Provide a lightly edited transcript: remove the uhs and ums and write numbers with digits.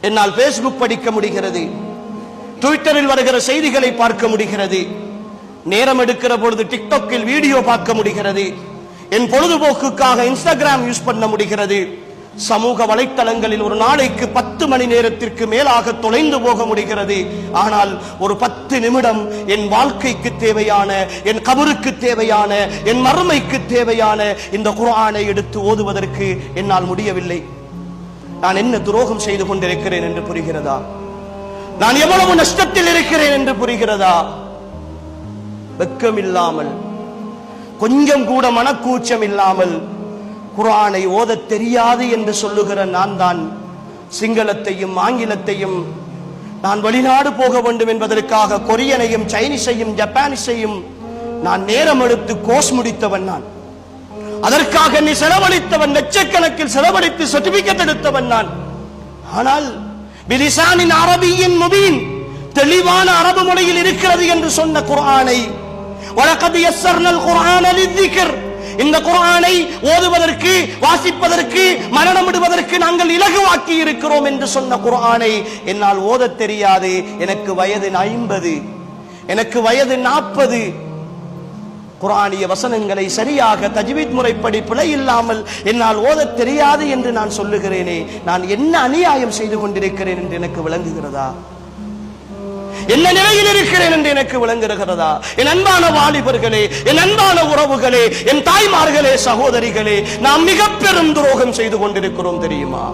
என்னால் பேஸ்புக் படிக்க முடிகிறது, ட்விட்டரில் வருகிற செய்திகளை பார்க்க முடிகிறது, நேரம் எடுக்கிற பொழுது டிக்டாக்கில் வீடியோ பார்க்க முடிகிறது, என் பொழுதுபோக்குக்காக இன்ஸ்டாகிராம் யூஸ் பண்ண முடிகிறது, சமூக வலைத்தளங்களில் ஒரு நாளைக்கு 10 மணி நேரத்திற்கு மேலாக தொலைந்து போக முடிகிறது. ஆனால் ஒரு 10 நிமிடம் என் வாழ்க்கைக்கு தேவையான, என் கபருக்கு தேவையான, என் மறுமைக்கு தேவையான இந்த குர்ஆனை எடுத்து ஓதுவதற்கு என்னால் முடியவில்லை. நான் என்ன துரோகம் செய்து கொண்டிருக்கிறேன் என்று புரிகிறதா? நான் எவ்வளவு நஷ்டத்தில் இருக்கிறேன் என்று புரிகிறதா? வெட்கமில்லாமல், கொஞ்சம் கூட மனக்கூச்சம் இல்லாமல் குர்ஆனை ஓத தெரியாது என்று சொல்லுகிற நான் தான் சிங்களத்தையும் ஆங்கிலத்தையும், நான் வெளிநாடு போக வேண்டும் என்பதற்காக கொரியனையும் சைனீஸையும் ஜப்பானீஸையும் நான் நேரம் எடுத்து கோர்ஸ் முடித்தவன். நான் அதற்காக நீ செலவழித்தவன், லட்சக்கணக்கில் செலவழித்து சர்டிபிகேட் எடுத்தவன் நான். ஆனால் பிலிசானின் அரபியின் முபீன், தெளிவான அரபு மொழியில் இருக்கிறது என்று சொன்ன குர்ஆனை, வலகத் யஸ்ஸர்னல் குர்ஆன லிذிக்ர், இந்த குர்ஆனை ஓதுவதற்கு, வாசிப்பதற்கு, மரணமிடுவதற்கு நாங்கள் இலகுவாக்கி இருக்கிறோம் என்று சொன்ன குர்ஆனை என்னால் ஓத தெரியாது. எனக்கு வயது 50, எனக்கு வயது 40. குர்ஆனிய வசனங்களை சரியாக தஜ்வீத் முறைப்படி பிழை இல்லாமல் என்னால் ஓத தெரியாது என்று நான் சொல்லுகிறேனே, நான் என்ன அநியாயம் செய்து கொண்டிருக்கிறேன் என்று எனக்கு விளங்குகிறதா? என்ன நிலையில் இருக்கிறேன் என்று எனக்கு விளங்குகிறதா? என் அன்பான வாலிபர்களே, என் அன்பான உறவுகளே, என் தாய்மார்களே, சகோதரிகளே, நாம் மிக பெரும் துரோகம் செய்து கொண்டிருக்கிறோம் தெரியுமா?